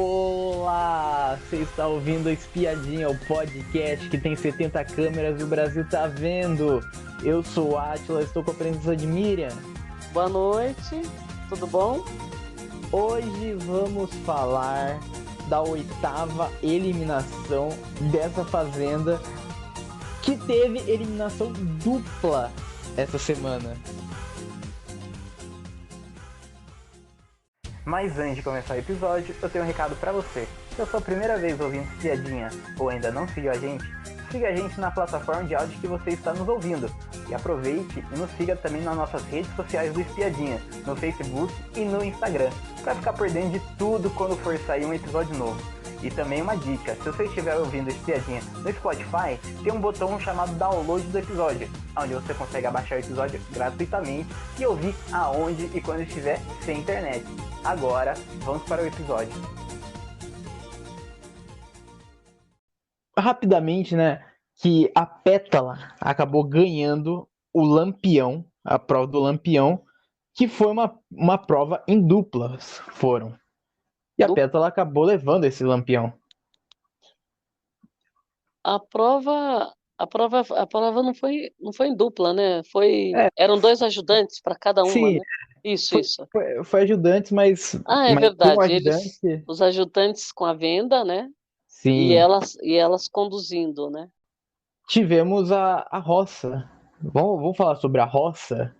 Olá! Você está ouvindo a Espiadinha, o podcast que tem 70 câmeras e o Brasil tá vendo. Eu sou o Átila, estou com a presença de Miriam. Boa noite, tudo bom? Hoje vamos falar da oitava eliminação dessa fazenda, que teve eliminação dupla essa semana. Mas antes de começar o episódio, eu tenho um recado pra você. Se é a sua primeira vez ouvindo Espiadinha ou ainda não seguiu a gente, siga a gente na plataforma de áudio que você está nos ouvindo. E aproveite e nos siga também nas nossas redes sociais do Espiadinha, no Facebook e no Instagram, para ficar por dentro de tudo quando for sair um episódio novo. E também uma dica, se você estiver ouvindo Espiadinha no Spotify, tem um botão chamado download do episódio, onde você consegue abaixar o episódio gratuitamente e ouvir aonde e quando estiver sem internet. Agora, vamos para o episódio. Rapidamente, né, que a Pétala acabou ganhando o Lampião, a prova do Lampião, que foi uma prova em duplas, foram. E a Du- Pétala acabou levando esse Lampião. a prova não foi em dupla, né? É, Eram dois ajudantes para cada uma, sim, né? Isso, foi, isso. foi ajudante, Ah, é mas um verdade. ajudante, Os ajudantes com a venda, né? E sim. elas conduzindo, né? Tivemos a roça. Vamos falar sobre a roça,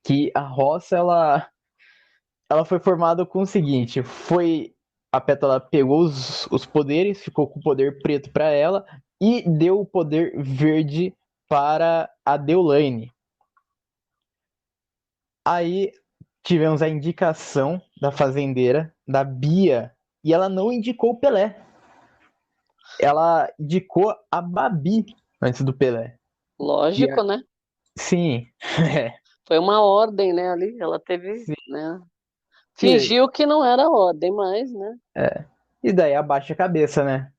que a roça, ela foi formada com o seguinte, a Pétala pegou os poderes, ficou com o poder preto para ela e deu o poder verde para a Deolane. Aí tivemos a indicação da fazendeira, da Bia, e ela não indicou o Pelé. Ela indicou a Babi antes do Pelé. E Lógico, né? sim, Foi uma ordem, né? Ali, ela teve, sim. né? E, Fingiu que não era ordem, mas, né? e daí abaixa a cabeça, né?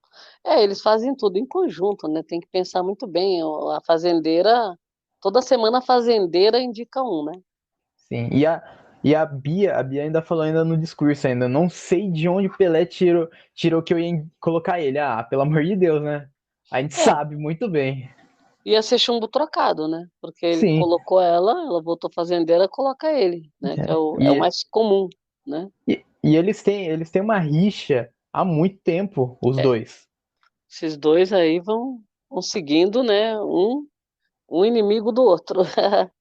Eles fazem tudo em conjunto, né? Tem que pensar muito bem. A fazendeira, toda semana a fazendeira indica um, né? Sim. E a Bia ainda falou ainda no discurso ainda, não sei de onde o Pelé tirou que eu ia colocar ele. Ah, pelo amor de Deus, né? A gente É, sabe muito bem. ia ser chumbo trocado, né? Porque ele Sim. colocou ela voltou fazendeira, coloca ele, né? Que é É. o mais comum, né? E eles têm uma rixa há muito tempo, os É, dois. esses dois aí vão seguindo, né? Um inimigo do outro.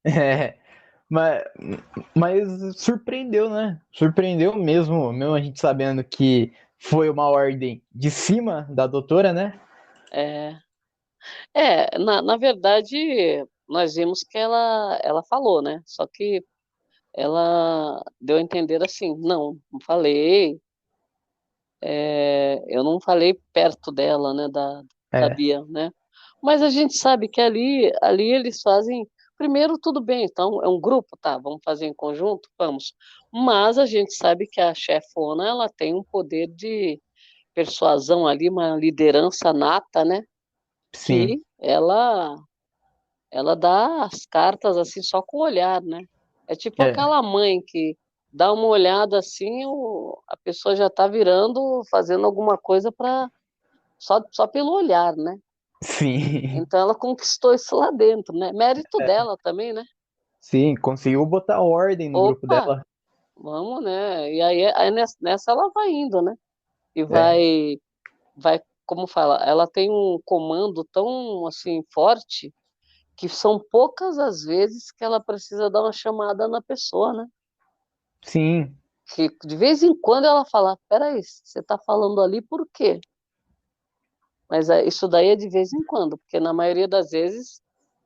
É, mas, mas surpreendeu, né? Surpreendeu mesmo a gente sabendo que foi uma ordem de cima da doutora, né? É, na verdade, nós vimos que ela falou, né? Só que ela deu a entender assim, não falei, eu não falei perto dela, né, da É, Bia, né? Mas a gente sabe que ali eles fazem. Primeiro, tudo bem, então é um grupo, tá? Vamos fazer em conjunto? Vamos. Mas a gente sabe que a chefona, ela tem um poder de persuasão ali, uma liderança nata, né? sim. Que ela dá as cartas assim só com o olhar, né? É tipo É, aquela mãe que dá uma olhada assim, a pessoa já está virando, fazendo alguma coisa para só pelo olhar, né? sim. Então ela conquistou isso lá dentro, né? Mérito dela também, né? Sim, conseguiu botar ordem no grupo Opa, dela. vamos, né? E aí nessa ela vai indo, né? E É, vai, como fala, ela tem um comando tão assim forte que são poucas as vezes que ela precisa dar uma chamada na pessoa, né? sim. Que de vez em quando ela fala, peraí, você está falando ali por quê? Mas isso daí é de vez em quando, porque na maioria das vezes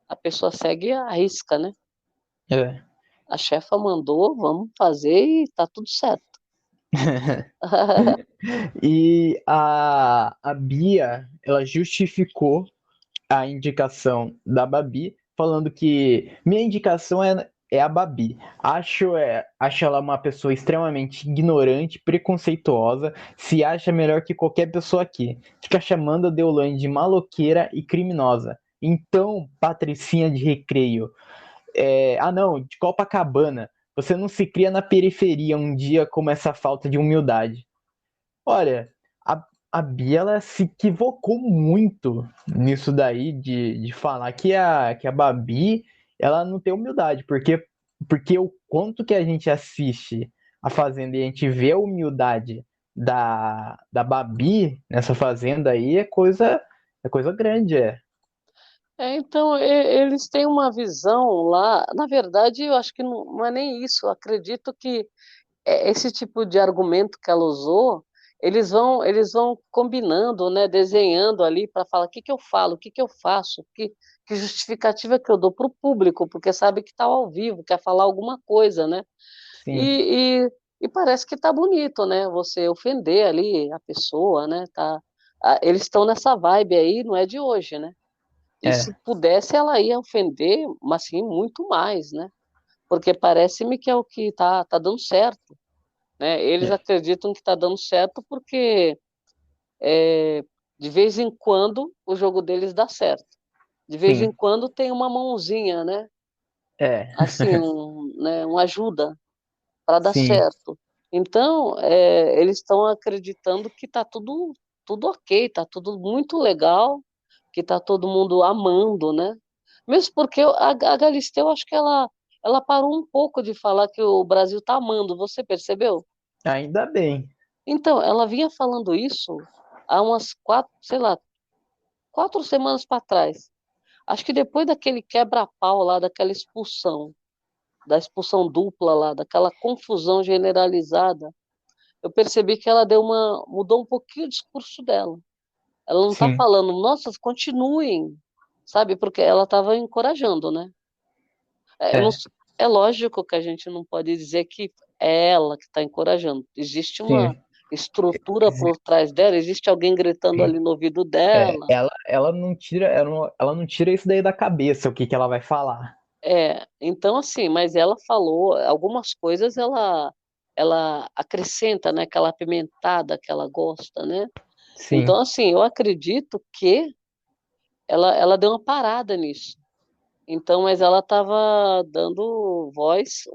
a pessoa segue a risca, né? É. A chefa mandou, vamos fazer e tá tudo certo. E a Bia, ela justificou a indicação da Babi, falando que minha indicação é a Babi. Acho ela uma pessoa extremamente ignorante, preconceituosa, se acha melhor que qualquer pessoa aqui. Fica chamando a Deolane de maloqueira e criminosa. Então, Patricinha de Recreio, não, de Copacabana, você não se cria na periferia um dia como essa falta de humildade. Olha, a Bia ela se equivocou muito nisso daí de falar que a Babi ela não tem humildade, porque o quanto que a gente assiste a Fazenda e a gente vê a humildade da Babi nessa Fazenda aí é coisa grande, é. Então, eles têm uma visão lá. Na verdade, eu acho que não é nem isso. Eu acredito que esse tipo de argumento que ela usou, eles vão combinando, né, desenhando ali para falar o que que eu falo, o que que eu faço, que justificativa que eu dou para o público, porque sabe que está ao vivo, quer falar alguma coisa, né? Sim, E, e parece que tá bonito, né? Você ofender ali a pessoa, né? Eles estão nessa vibe aí, não é de hoje, né? E se é, pudesse, ela ia ofender, mas assim, muito mais, né? Porque parece-me que é o que tá dando certo, né? Eles é, acreditam que está dando certo porque é, de vez em quando o jogo deles dá certo. De vez em sim, quando tem uma mãozinha, né? é, Assim, né? Uma ajuda para dar sim, certo. Então, eles estão acreditando que está tudo ok, está tudo muito legal, que está todo mundo amando, né? Mesmo porque a Galisteu, acho que ela parou um pouco de falar que o Brasil está amando, você percebeu? ainda bem, Então, ela vinha falando isso há umas 4 semanas para trás. Acho que depois daquele quebra-pau lá, daquela expulsão, da expulsão dupla lá, daquela confusão generalizada, eu percebi que ela mudou um pouquinho o discurso dela. Ela não está sim, falando, nossa, continuem, sabe? Porque ela estava encorajando, né? Eu não é, s- É lógico que a gente não pode dizer que é ela que está encorajando. Existe uma sim. estrutura por trás dela, existe alguém gritando ali no ouvido É, dela. ela não tira isso daí da cabeça, o que que ela vai falar. Então assim, mas ela falou algumas coisas, ela acrescenta, né? Aquela apimentada que ela gosta, né? Sim, Então, assim, eu acredito que ela deu uma parada nisso. Então, mas ela estava dando voz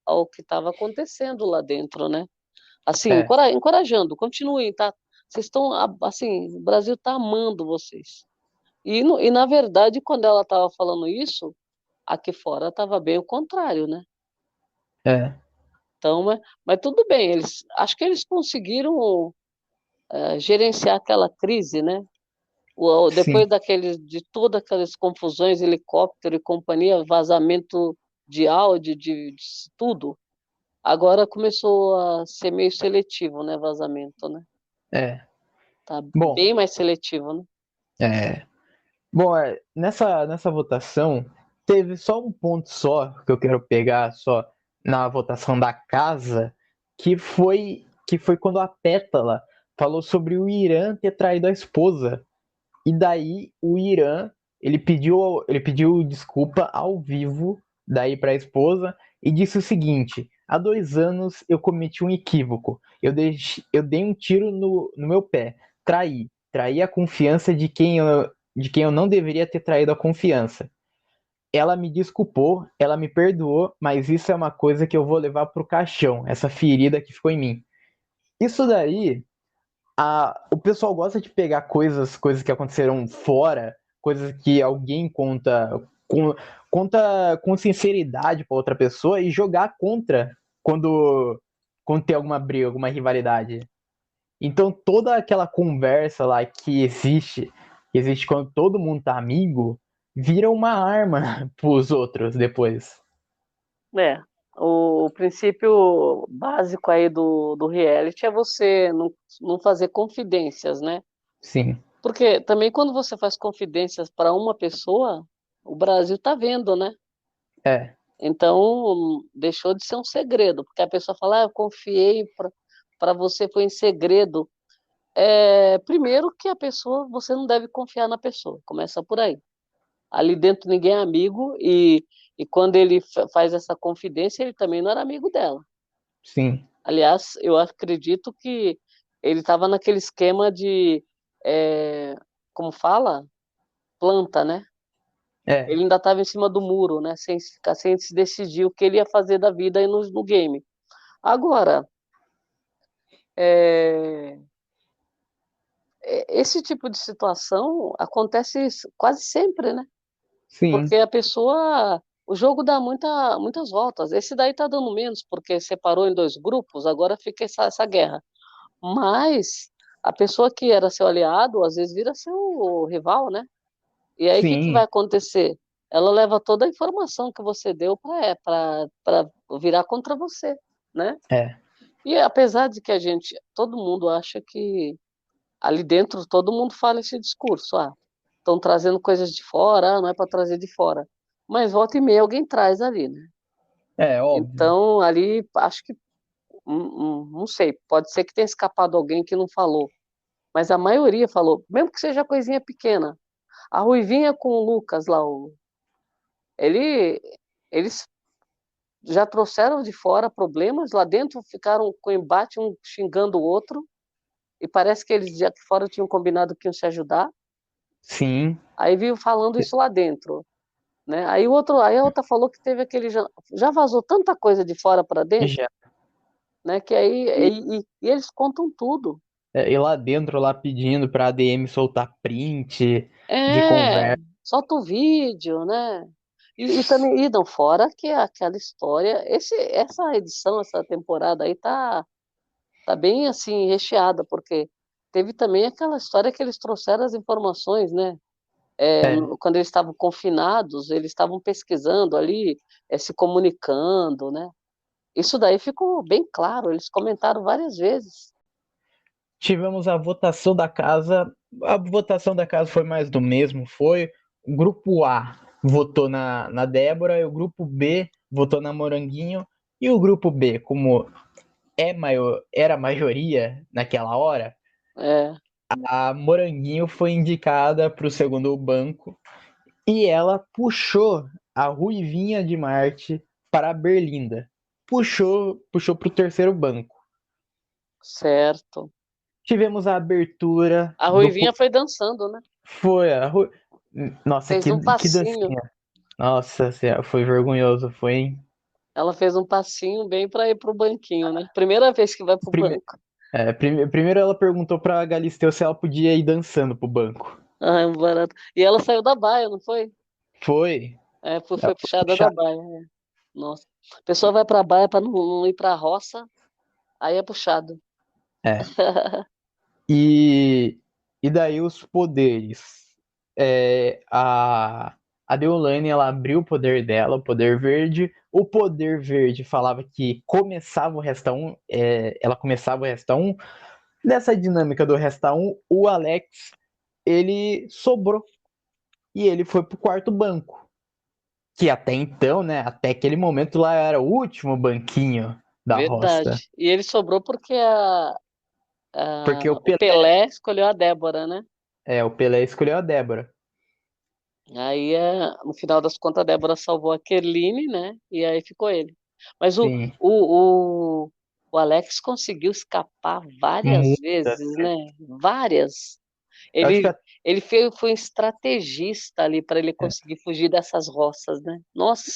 ao que estava acontecendo lá dentro, né? Assim, é, encorajando, continuem, tá? Vocês estão, assim, o Brasil está amando vocês. E na verdade, quando ela estava falando isso, aqui fora estava bem o contrário, né? é, Então, mas tudo bem, acho que eles conseguiram gerenciar aquela crise, né? sim, Depois de todas aquelas confusões, helicóptero e companhia, vazamento de áudio, de tudo, agora começou a ser meio seletivo, né? Vazamento, né? é. Tá Bom, bem mais seletivo, né? é, bom, nessa votação teve só um ponto só que eu quero pegar só na votação da casa, que foi quando a Pétala falou sobre o Irã ter traído a esposa. E daí o Irã, ele pediu desculpa ao vivo daí para a esposa e disse o seguinte: há 2 anos eu cometi um equívoco. Eu dei um tiro no meu pé. Traí a confiança de quem eu não deveria ter traído a confiança. Ela me desculpou, ela me perdoou, mas isso é uma coisa que eu vou levar pro caixão, essa ferida que ficou em mim. Isso daí o pessoal gosta de pegar coisas que aconteceram fora, coisas que alguém conta com sinceridade para outra pessoa e jogar contra quando tem alguma briga, alguma rivalidade. Então toda aquela conversa lá que existe quando todo mundo tá amigo, vira uma arma pros outros depois. É. O princípio básico aí do reality é você não fazer confidências, né? Sim, Porque também quando você faz confidências para uma pessoa, o Brasil tá vendo, né? é, Então, deixou de ser um segredo, porque a pessoa fala, eu confiei para você, foi em segredo. Primeiro que a pessoa, você não deve confiar na pessoa, começa por aí. Ali dentro ninguém é amigo, e quando ele faz essa confidência, ele também não era amigo dela. sim, Aliás, eu acredito que ele estava naquele esquema de, é, como fala? Planta, né? é, Ele ainda estava em cima do muro, né? Sem se decidir o que ele ia fazer da vida aí no game. Agora, É, esse tipo de situação acontece quase sempre, né? Sim, Porque o jogo dá muitas voltas. Esse daí tá dando menos, porque separou em dois grupos, agora fica essa guerra. Mas a pessoa que era seu aliado, às vezes vira seu rival, né? E aí o que que vai sim, acontecer? Ela leva toda a informação que você deu para virar contra você, né? é, E apesar de que todo mundo acha que ali dentro todo mundo fala esse discurso, estão trazendo coisas de fora, não é para trazer de fora. Mas volta e meia alguém traz ali, né? óbvio. Então, ali, acho que, não sei, pode ser que tenha escapado alguém que não falou, mas a maioria falou, mesmo que seja coisinha pequena. A Ruivinha com o Lucas lá, ele, eles já trouxeram de fora problemas, lá dentro ficaram com embate, um xingando o outro, e parece que eles já que fora tinham combinado que iam se ajudar, Sim, aí viu falando isso lá dentro. Né? Aí a outra falou que teve já vazou tanta coisa de fora para dentro, já. né? Que E, e eles contam tudo. e lá dentro, lá pedindo pra ADM soltar print de É, conversa. solta o vídeo, né? E também e não fora que aquela história, essa edição, essa temporada aí tá bem assim recheada, porque teve também aquela história que eles trouxeram as informações, né? É, Quando eles estavam confinados, eles estavam pesquisando ali, se comunicando, né? Isso daí ficou bem claro, eles comentaram várias vezes. tivemos a votação da casa. A votação da casa foi mais do mesmo. Foi o grupo A votou na Débora, e o grupo B votou na Moranguinho. E o grupo B, como era a maioria naquela hora, É, a Moranguinho foi indicada para o segundo banco e ela puxou a Ruivinha de Marte para a Berlinda. Puxou para o terceiro banco. certo. Tivemos a abertura A do. Ruivinha foi dançando, né? Foi a. Nossa, Fez um que passinho. dancinha. Nossa senhora, foi vergonhoso, foi, hein? Ela fez um passinho bem para ir pro banquinho, né? Primeira vez que vai pro Prime... banco. Primeiro ela perguntou pra Galisteu se ela podia ir dançando pro banco. Ah, é um barato. E ela saiu da baia, não foi? Foi. É, Ela foi foi puxada da puxada. baia. É. Nossa. A pessoa vai pra baia para não ir pra roça, aí é puxado. É. E, e daí os poderes. A Deolane, ela abriu o poder dela, o poder verde. O poder verde falava que começava o Resta 1, ela começava o Resta 1. Nessa dinâmica do Resta 1, o Alex, ele sobrou. E ele foi pro quarto banco. Que até então, né, até aquele momento lá era o último banquinho da roça. Verdade. E ele sobrou porque Porque o Pelé escolheu a Débora, né? o Pelé escolheu a Débora. Aí, no final das contas, a Débora salvou a Kerline, né? E aí ficou ele. Mas Sim, o Alex conseguiu escapar várias muitas. vezes, né? Várias. Eu acho que, Ele foi um estrategista ali para ele conseguir fugir dessas roças, né? Nossa,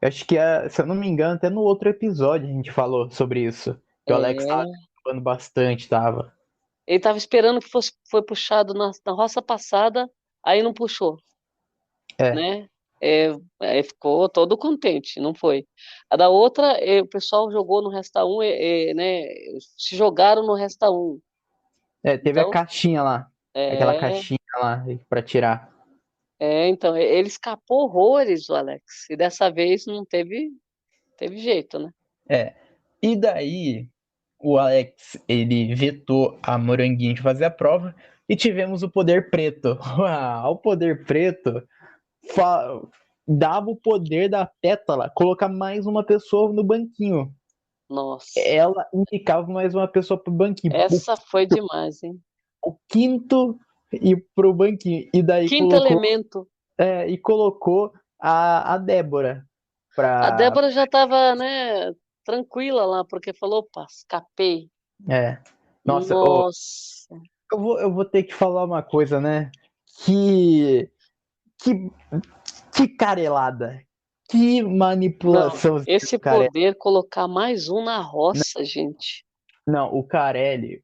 eu acho que, se eu não me engano, até no outro episódio a gente falou sobre isso. Que o Alex tava é. falando bastante, tava. Ele estava esperando que foi puxado na roça passada, aí não puxou. É, Né? É, ficou todo contente, não foi? A da outra, o pessoal jogou no Resta 1, né? Se jogaram no Resta 1. teve a Então, caixinha lá. Aquela é, caixinha lá pra tirar. então, ele escapou horrores, o Alex. E dessa vez não teve jeito, né? É. E daí, o Alex, ele vetou a Moranguinho de fazer a prova e tivemos o poder preto. O poder preto fa- dava o poder da Pétala colocar mais uma pessoa no banquinho. Nossa, Ela indicava mais uma pessoa pro banquinho. essa foi demais, hein? O quinto e pro banquinho. E daí Quinto elemento. colocou a Débora A pra. Débora já estava, né, tranquila lá, porque falou, opa, escapei. É. Nossa, Nossa. eu vou ter que falar uma coisa, né? Que. Que, que carelada. Que Não, manipulação, esse cara. poder colocar mais um na roça, gente. Não, o Carelli,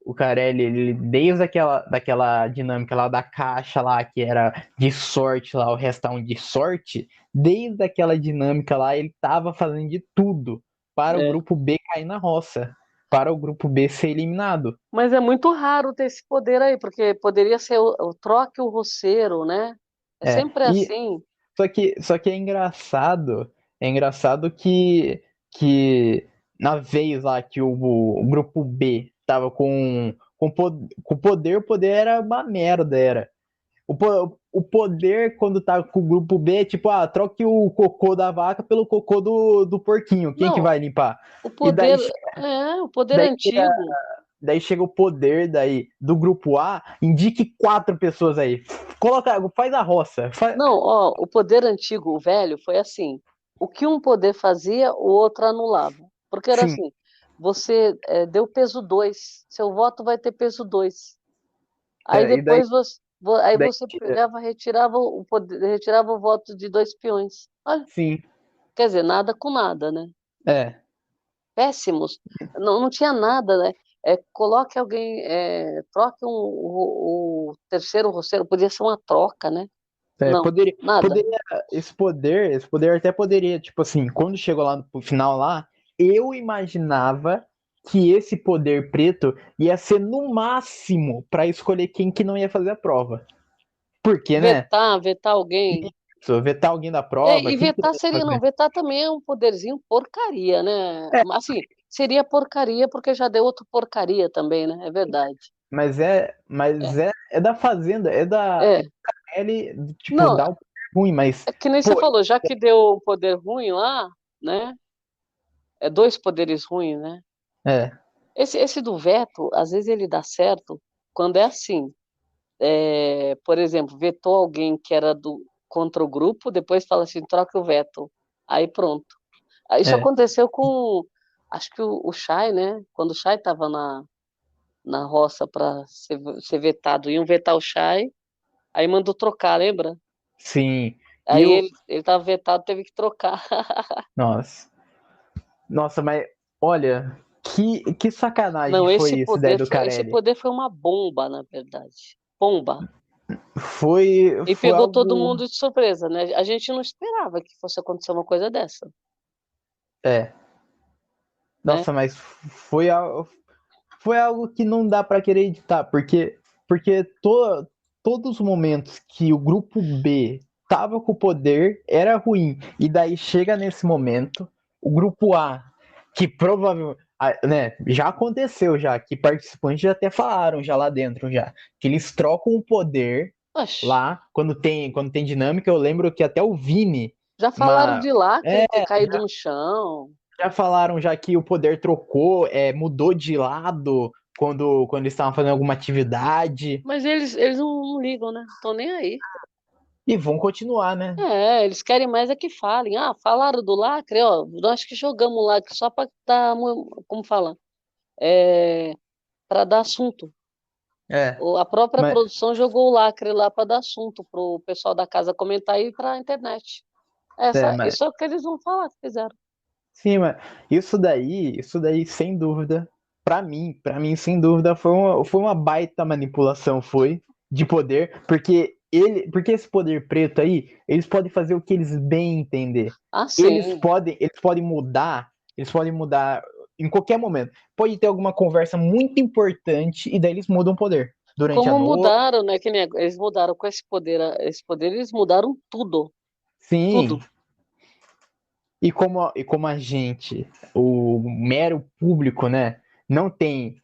ele, desde daquela dinâmica lá da caixa lá, que era de sorte lá, o restão de sorte, desde aquela dinâmica lá, ele tava fazendo de tudo para o É. grupo B cair na roça, para o grupo B ser eliminado. Mas é muito raro ter esse poder aí, porque poderia ser o troque o roceiro, né? É É, sempre e assim. só que é engraçado que na vez lá que o grupo B tava com poder, o poder era uma merda, era. O poder, quando tá com o grupo B, é tipo, troque o cocô da vaca pelo cocô do porquinho. Quem que Não, vai limpar? o E poder o poder daí, antigo. daí chega o poder daí do grupo A, indique 4 pessoas aí. Faz a roça. Não, ó, o poder antigo, o velho, foi assim. O que um poder fazia, o outro anulava. Porque era Sim, assim, você deu peso 2, seu voto vai ter peso 2. Aí e daí, depois aí daí você pegava, retirava o poder, retirava o voto de 2 peões. Olha, sim, quer dizer, nada com nada, né? é. Péssimos. Não, não tinha nada, né? Coloque alguém, troque o terceiro roceiro, podia ser uma troca, né? Não, Poderia, nada. esse poder até poderia, tipo assim, quando chegou lá no final lá, eu imaginava que esse poder preto ia ser no máximo para escolher quem que não ia fazer a prova. Porque, né? Vetar alguém. Isso, vetar alguém da prova, E quem que não vetar ia seria, não, fazer? vetar também é um poderzinho porcaria, né? É, Mas, assim, seria porcaria porque já deu outro porcaria também, né? É verdade. mas É, é da fazenda, é da é. L, tipo, Não, dá um poder ruim, mas, é que nem você pô, falou, já que deu um poder ruim lá, né? É dois poderes ruins, né? é, Esse do veto, às vezes ele dá certo quando é assim. Por exemplo, vetou alguém que era contra o grupo, depois fala assim, troca o veto. Aí pronto. Isso é, aconteceu com, acho que o Chay, né? Quando o Chay estava na roça para ser vetado, iam vetar o Chay, aí mandou trocar, lembra? sim. E Aí eu, ele estava vetado, teve que trocar. nossa. Nossa, mas olha, que sacanagem Não, foi isso daí do esse Carelli. poder foi uma bomba, na verdade. Bomba. E Foi pegou todo algo. mundo de surpresa, né? A gente não esperava que fosse acontecer uma coisa dessa, É, né? nossa, mas foi algo que não dá pra querer editar, porque todos os momentos que o grupo B tava com o poder era ruim. E daí chega nesse momento, o grupo A, que provavelmente, né, já aconteceu já, que participantes já até falaram já lá dentro já, que eles trocam o poder Oxe, lá quando tem dinâmica. Eu lembro que até o Vini, já falaram uma de lacre é, ter caído no chão. já falaram já que o poder trocou, mudou de lado quando eles estavam fazendo alguma atividade. Mas eles não ligam, né? Estão nem aí. E vão continuar, né? Eles querem mais é que falem. Ah, falaram do lacre, ó. Nós que jogamos lacre só para dar, como fala? É, para dar assunto. É. A própria Mas, produção jogou o lacre lá para dar assunto pro pessoal da casa comentar e para a internet. mas Isso é o que eles vão falar que fizeram. sim, mas isso daí, sem dúvida, pra mim, sem dúvida, foi uma baita manipulação, foi, de poder, porque esse poder preto aí, eles podem fazer o que eles bem entender. Ah, Eles sim. podem, eles podem mudar em qualquer momento. Pode ter alguma conversa muito importante e daí eles mudam o poder durante a Como noite. mudaram, né? Que nem eles mudaram com esse poder, eles mudaram tudo. Sim, Tudo. e como a gente, o mero público, né, não tem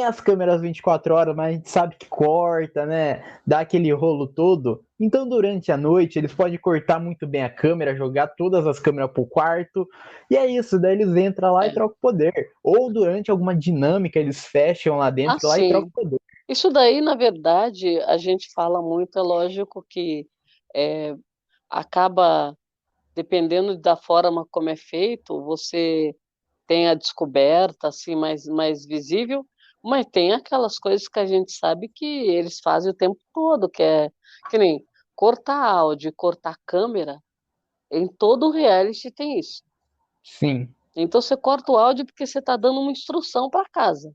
as câmeras 24 horas, mas a gente sabe que corta, né, dá aquele rolo todo. Então, durante a noite, eles podem cortar muito bem a câmera, jogar todas as câmeras pro quarto, e é isso, daí eles entram lá e É. trocam o poder. Ou durante alguma dinâmica, eles fecham lá Ah, dentro lá e trocam sim. o poder. Isso daí, na verdade, a gente fala muito, é lógico que é, acaba, dependendo da forma como é feito, você tem a descoberta, assim, mais visível, mas tem aquelas coisas que a gente sabe que eles fazem o tempo todo, que nem cortar áudio e cortar câmera, em todo o reality tem isso. Sim, Então você corta o áudio porque você está dando uma instrução para casa.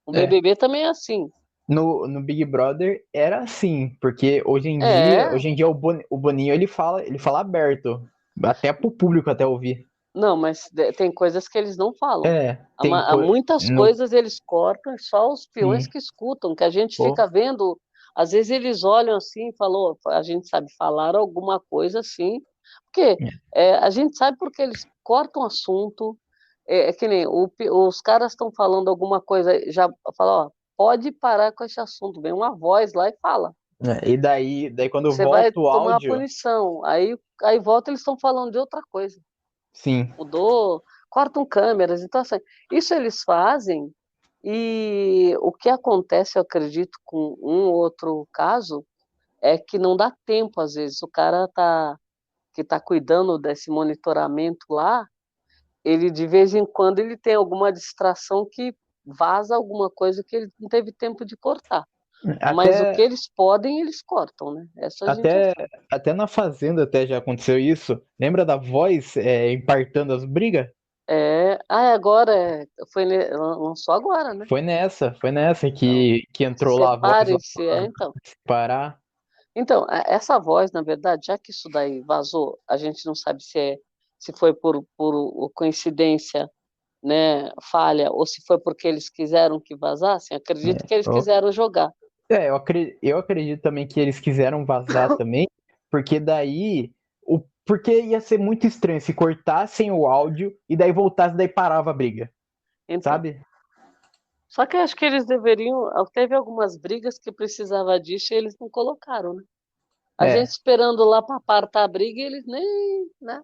O É. BBB também é assim. No Big Brother era assim, porque É, hoje em dia o Boninho ele fala aberto, até pro público até ouvir. não, mas tem coisas que eles não falam. É, tem Há muitas no coisas eles cortam, e só os peões sim, que escutam, que a gente pô, fica vendo, às vezes eles olham assim e falam, a gente sabe falar alguma coisa assim, porque a gente sabe porque eles cortam o assunto, é que nem os caras estão falando alguma coisa, já falam, ó, pode parar com esse assunto, vem uma voz lá e fala. e daí quando Você vai volta o tomar a áudio, punição. Aí volta, eles estão falando de outra coisa. sim, Mudou, cortam câmeras. Então, assim, isso eles fazem. E o que acontece, eu acredito, com um ou outro caso, é que não dá tempo, às vezes. O cara que está cuidando desse monitoramento lá, ele de vez em quando ele tem alguma distração que vaza alguma coisa que ele não teve tempo de cortar. Mas o que até eles podem, eles cortam, né? Essa a gente já até sabe. até na Fazenda até já aconteceu isso. Lembra da voz impartando as brigas? Agora, lançou agora, né? Foi nessa Então, que entrou lá a voz lá separem-se, então. pra parar. Então, essa voz, na verdade, já que isso daí vazou, a gente não sabe se foi por coincidência, né, falha, ou se foi porque eles quiseram que vazassem. Acredito que eles quiseram jogar. Eu acredito também que eles quiseram vazar também, porque porque ia ser muito estranho se cortassem o áudio e daí voltasse, daí parava a briga, Então, sabe? só que eu acho que eles deveriam. Teve algumas brigas que precisava disso e eles não colocaram, né? A gente É, esperando lá para apartar a briga e eles nem, né?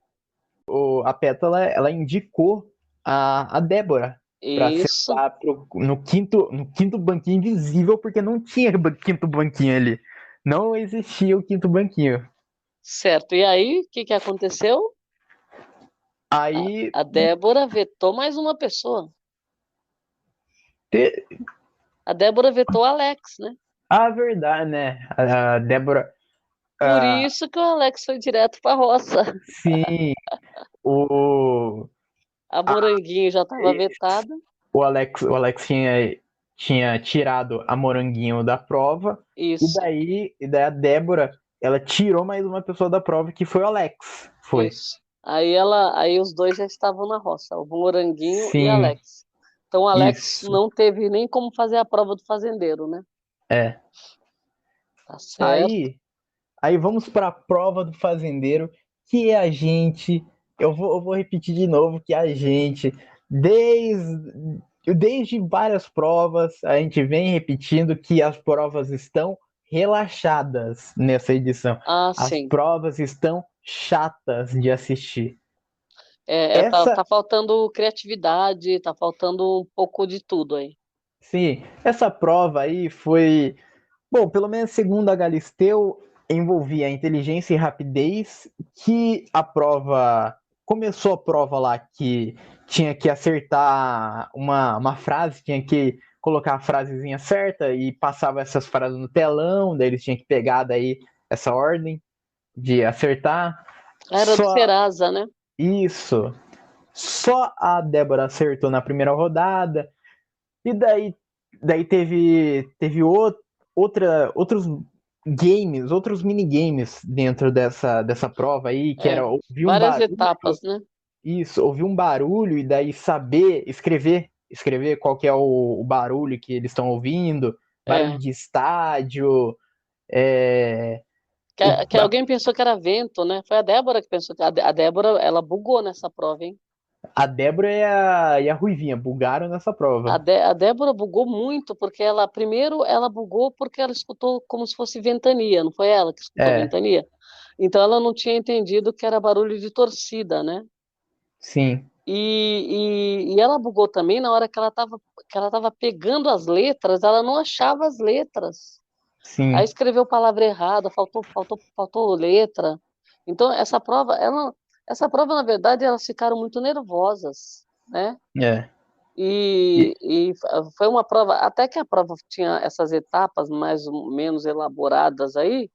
a Pétala, ela indicou a Débora pra Isso. sentar no quinto banquinho invisível, porque não tinha quinto banquinho ali. Não existia o quinto banquinho. Certo. E aí, o que que aconteceu? Aí, A Débora vetou mais uma pessoa. te- A Débora vetou o Alex, né? a verdade, né? A Débora, Por ah, isso que o Alex foi direto para a roça. sim, o, A Moranguinho já estava vetada. o Alex tinha tirado a Moranguinho da prova, Isso, e daí a Débora, ela tirou mais uma pessoa da prova, que foi o Alex. Foi. isso. Aí os dois já estavam na roça, o Moranguinho e Sim, Alex. Então o Alex isso. não teve nem como fazer a prova do fazendeiro, né? É. Tá certo. Aí, aí vamos para a prova do fazendeiro, que a gente, eu vou repetir de novo que a gente, desde várias provas, a gente vem repetindo que as provas estão relaxadas nessa edição. Ah, As sim. provas estão chatas de assistir. Tá Essa, faltando criatividade, tá faltando um pouco de tudo aí. sim, essa prova aí foi, bom, pelo menos segundo a Galisteu, envolvia inteligência e rapidez, que a prova, começou a prova lá que tinha que acertar uma frase, tinha que colocar a frasezinha certa e passava essas frases no telão, daí eles tinham que pegar daí essa ordem de acertar. Era do Só Serasa, né? isso, só a Débora acertou na primeira rodada, e daí teve outros games, outros minigames dentro dessa prova aí, que É, era ouvir um várias barulho, etapas, né? isso, ouvir um barulho e daí saber escrever qual que é o barulho que eles estão ouvindo, barulho É. de estádio, é, Que alguém pensou que era vento, né? Foi a Débora que pensou que a Débora, ela bugou nessa prova, hein? a Débora e a Ruivinha bugaram nessa prova. A Débora bugou muito, porque primeiro, ela bugou porque ela escutou como se fosse ventania, não foi ela que escutou É, ventania? Então ela não tinha entendido que era barulho de torcida, né? sim, E ela bugou também na hora que ela tava pegando as letras, ela não achava as letras. Aí sim, escreveu palavra errada, faltou letra. Então essa prova, na verdade, elas ficaram muito nervosas, né? é. E, E foi uma prova, até que a prova tinha essas etapas mais ou menos elaboradas aí,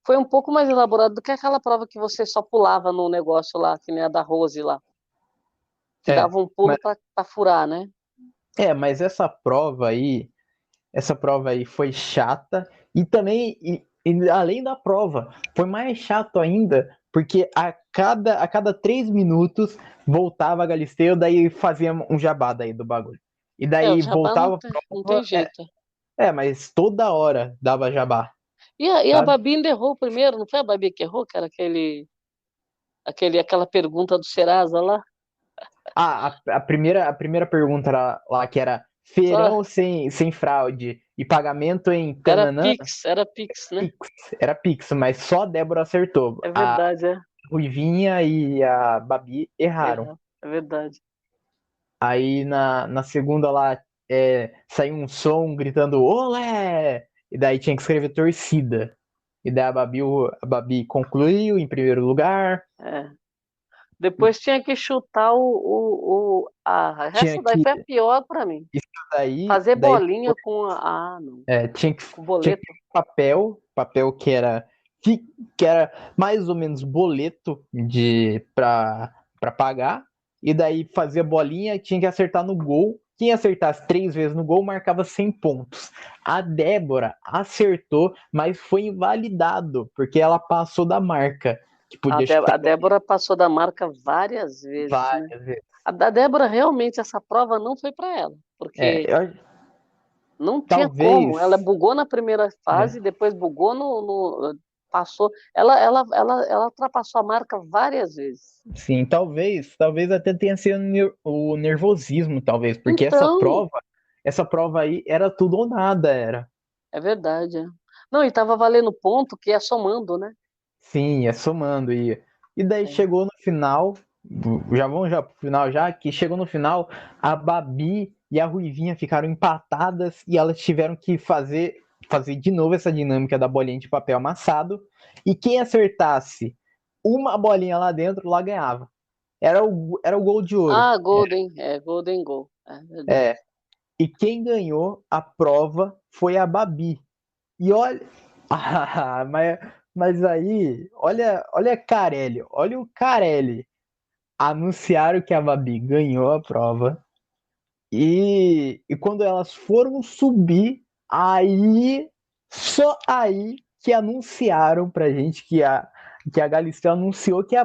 foi um pouco mais elaborado do que aquela prova que você só pulava no negócio lá, que nem a da Rose lá, que é, dava um pulo para furar, né? Mas essa prova aí foi chata e também, e além da prova, foi mais chato ainda, porque a cada 3 minutos voltava a Galisteu, daí fazia um jabá daí do bagulho. E O daí jabá voltava a não tem prova, jeito. mas toda hora dava jabá, E a sabe? Babi ainda errou primeiro, não foi a Babi que errou, que era aquela pergunta do Serasa lá? A primeira pergunta lá que era Só feirão sem fraude e pagamento em Era Pix, né? Pix, era Pix, mas só a Débora acertou. É A verdade, é. Ruivinha e a Babi erraram. Errou, é verdade. Aí na segunda lá saiu um som gritando Olé! E daí tinha que escrever torcida. E daí a Babi concluiu em primeiro lugar. É. Depois tinha que chutar Tinha essa daí que. foi a pior pra mim. Isso daí, Fazer daí bolinha com a. Ah, não. tinha que, Com tinha que boleto. ter papel que era mais ou menos boleto para pagar, e daí fazia bolinha, tinha que acertar no gol. Quem acertasse 3 vezes no gol marcava 100 pontos. A Débora acertou, mas foi invalidado, porque ela passou da marca, que podia chutar A Débora passou da marca várias vezes, né? várias vezes. A da Débora, realmente, essa prova não foi para ela, porque não tinha como. Talvez. Ela bugou na primeira fase, É, depois bugou passou. Ela ultrapassou a marca várias vezes. sim, talvez até tenha sido o nervosismo, talvez, porque essa Então, prova, essa prova aí era tudo ou nada, era. é verdade. É. Não, e tava valendo ponto que ia somando, né? Sim, ia somando e daí É. chegou no final, já pro final já, que chegou no final, a Babi e a Ruivinha ficaram empatadas e elas tiveram que fazer de novo essa dinâmica da bolinha de papel amassado, e quem acertasse uma bolinha lá dentro, lá ganhava. Era o gol de ouro. Ah, Golden Goal. É verdade. É, e quem ganhou a prova foi a Babi. E olha. mas aí, olha Carelli, olha o Carelli. Anunciaram que a Babi ganhou a prova. E quando elas foram subir, só aí que anunciaram pra gente que a Galisteu anunciou que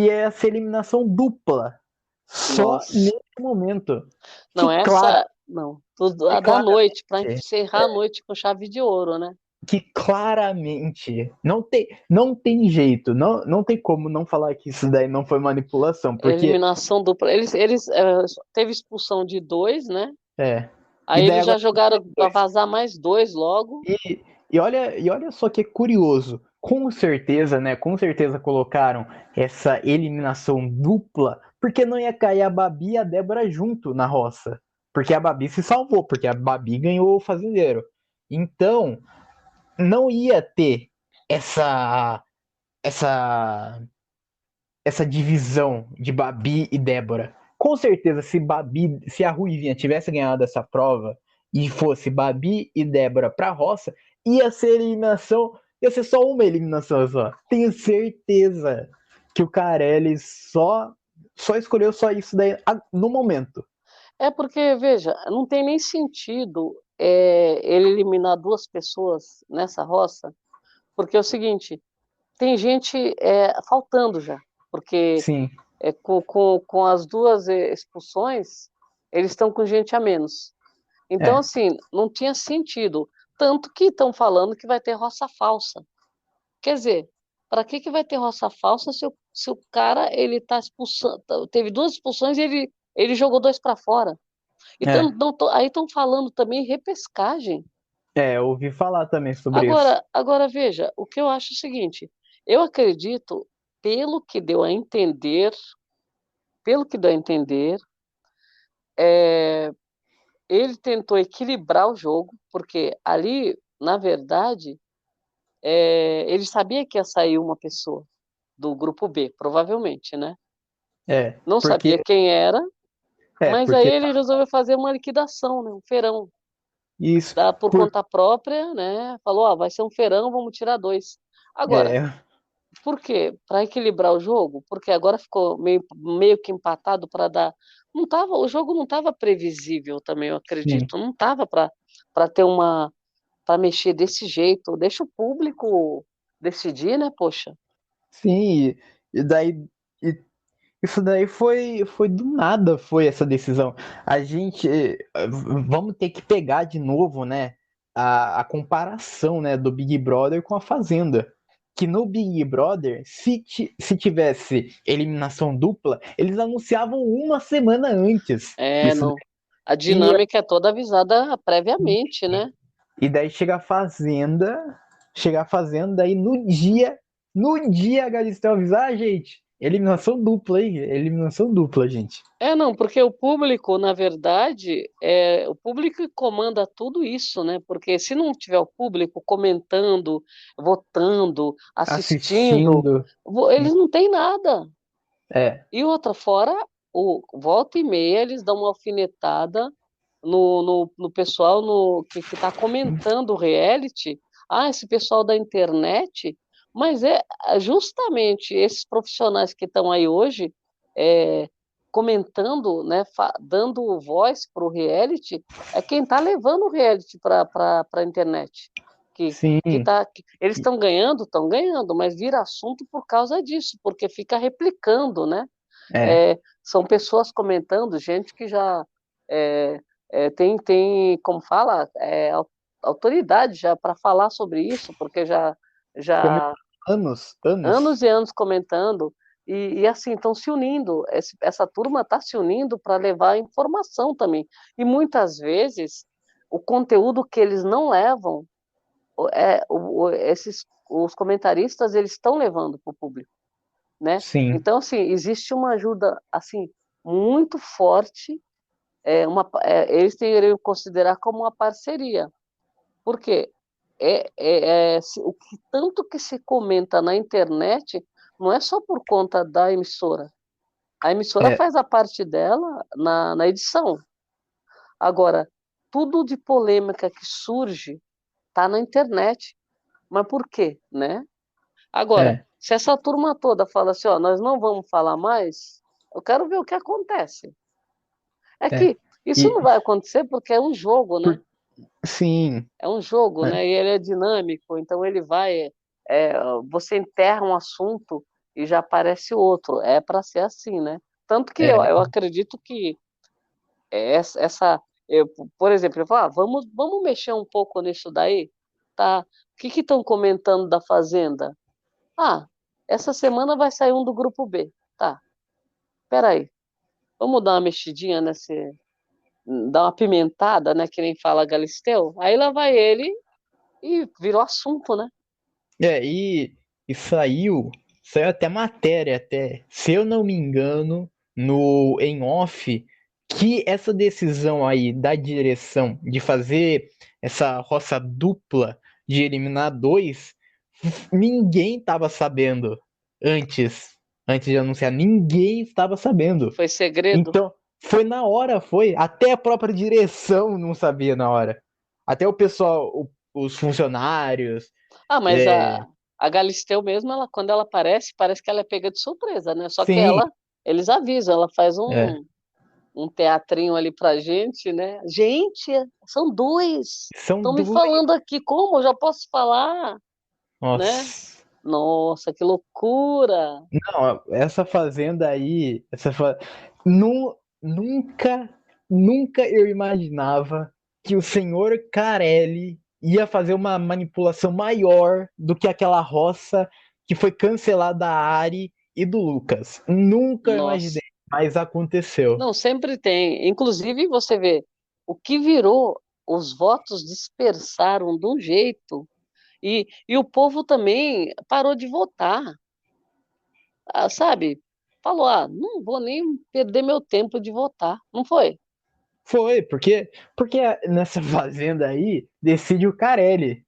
ia ser eliminação dupla. Só Nossa. nesse momento. Não, Que clara, não. Tudo que a da noite, para claramente encerrar a noite com chave de ouro, né? não tem jeito, não tem como não falar que isso daí não foi manipulação, porque Eliminação dupla. Teve expulsão de 2, né? é. E Aí daí eles já agora jogaram para dois. vazar mais 2 logo. E olha só que curioso, com certeza, né? Com certeza colocaram essa eliminação dupla, porque não ia cair a Babi e a Débora junto na roça, porque a Babi se salvou, porque a Babi ganhou o fazendeiro. Então, não ia ter essa essa essa divisão de Babi e Débora. Com certeza, se a Ruivinha tivesse ganhado essa prova e fosse Babi e Débora pra roça, ia ser só uma eliminação só. Tenho certeza que o Carelli só escolheu só isso daí no momento. É porque, veja, não tem nem sentido ele eliminar 2 pessoas nessa roça, porque é o seguinte, tem gente faltando já, porque Sim, com as 2 expulsões, eles estão com gente a menos. Então, é, assim, não tinha sentido. Tanto que estão falando que vai ter roça falsa. Quer dizer, para que vai ter roça falsa se o cara ele tá expulsando, teve 2 expulsões e ele jogou 2 para fora. Então, é, aí estão falando também em repescagem. eu ouvi falar também sobre isso. Agora veja, o que eu acho é o seguinte, eu acredito, pelo que deu a entender, pelo que deu a entender, é, ele tentou equilibrar o jogo, porque ali, na verdade, ele sabia que ia sair uma pessoa do grupo B, provavelmente, né? É, Não porque sabia quem era, mas aí porque ele resolveu fazer uma liquidação, né? Um feirão, isso por por conta própria, né? Falou, vai ser um feirão, vamos tirar 2. Agora, é, Por quê? Para equilibrar o jogo? Porque agora ficou meio que empatado para dar. Não tava, o jogo não estava previsível também, eu Sim. acredito. Não estava para ter uma para mexer desse jeito. Deixa o público decidir, né, poxa? Sim, e daí e isso daí foi do nada, foi essa decisão. A gente vamos ter que pegar de novo, né, a comparação, né, do Big Brother com a Fazenda. Que no Big Brother, se tivesse eliminação dupla, eles anunciavam uma semana antes. É, Isso não. A daí. dinâmica é toda avisada previamente, né? E daí chega a Fazenda, aí no dia a Galisteu avisar, ah, gente, eliminação dupla, hein? Eliminação dupla, gente. É, não, porque o público, na verdade, é o público que comanda tudo isso, né? Porque se não tiver o público comentando, votando, assistindo, Assistindo. eles não têm nada. É, E outra, fora o volta e meia, eles dão uma alfinetada no pessoal que está comentando o reality. Ah, esse pessoal da internet. Mas é justamente esses profissionais que estão aí hoje é, comentando, né, dando voz para o reality, é quem está levando o reality para a internet. sim. Eles estão ganhando, mas vira assunto por causa disso, porque fica replicando, né? É, São pessoas comentando, gente que já é, tem, como fala, autoridade já para falar sobre isso, porque comeu já anos. anos e anos comentando, e assim, estão se unindo, essa turma está se unindo para levar informação também. E muitas vezes o conteúdo que eles não levam, os comentaristas, eles estão levando para o público, né? Sim, Então, assim, existe uma ajuda, assim, muito forte, eles teriam que considerar como uma parceria, porque o que tanto que se comenta na internet não é só por conta da emissora. A emissora é, faz a parte dela na edição. Agora, tudo de polêmica que surge está na internet. Mas por quê, né? Agora, é, se essa turma toda fala assim, ó, nós não vamos falar mais, eu quero ver o que acontece. É é. que isso E, não vai acontecer porque é um jogo, né? por, sim, É um jogo, é, né? E ele é dinâmico, então ele vai. é, você enterra um assunto e já aparece outro. É para ser assim, né? Tanto que eu é, acredito que essa. Por exemplo, eu falo, vamos mexer um pouco nisso daí, tá? O que estão comentando da Fazenda? Ah, essa semana vai sair um do grupo B. Tá, peraí. Vamos dar uma mexidinha nesse. Dar uma pimentada, né? Que nem fala Galisteu. Aí lá vai ele e virou assunto, né? e saiu até matéria, até, se eu não me engano, no em off, que essa decisão aí da direção de fazer essa roça dupla de eliminar dois, ninguém estava sabendo antes de anunciar, ninguém estava sabendo. Foi segredo. Então, foi na hora, foi. Até a própria direção não sabia na hora. Até o pessoal, os funcionários. Ah, mas É, a Galisteu mesmo, ela, quando ela aparece, parece que ela é pega de surpresa, né? Só que sim, eles avisam, ela faz é, um teatrinho ali pra gente, né? Gente, são dois. são Estão me duas. falando aqui, como? Eu já posso falar, né? Nossa. Nossa, que loucura! Não, essa fazenda aí, nunca, nunca eu imaginava que o senhor Carelli ia fazer uma manipulação maior do que aquela roça que foi cancelada da Ari e do Lucas. Nunca Nossa. imaginei, mas aconteceu. Não, sempre tem. Inclusive, você vê, o que virou, os votos dispersaram de um jeito, e o povo também parou de votar, sabe? Falou, não vou nem perder meu tempo de votar. Não foi? Foi, porque nessa fazenda aí decide o Carelli.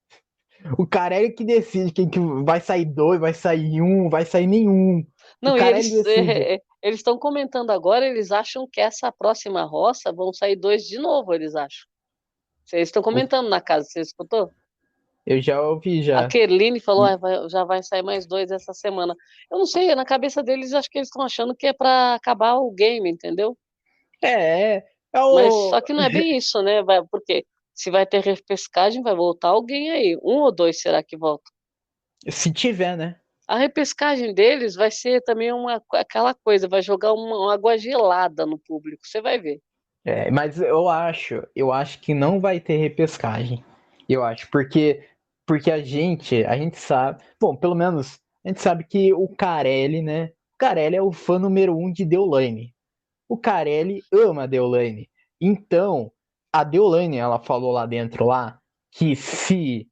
O Carelli que decide quem que vai sair dois, vai sair um, vai sair nenhum. O Não, e Carelli decide. eles estão comentando agora, eles acham que essa próxima roça vão sair dois de novo, eles acham. Eles estão O, comentando na casa, você escutou? Eu já ouvi A já. Kerline falou, já vai sair mais 2 essa semana. Eu não sei, na cabeça deles, acho que eles estão achando que é para acabar o game, entendeu? É, é Mas o. só que não é bem isso, né? Porque se vai ter repescagem, vai voltar alguém aí. Um ou dois será que volta? Se tiver, né? A repescagem deles vai ser também aquela coisa, vai jogar uma água gelada no público, você vai ver. É, mas eu acho que não vai ter repescagem. Eu acho, porque a gente sabe, bom, pelo menos a gente sabe que o Carelli, né? O Carelli é o fã número um de Deolane. O Carelli ama a Deolane. Então, a Deolane, ela falou lá dentro lá que se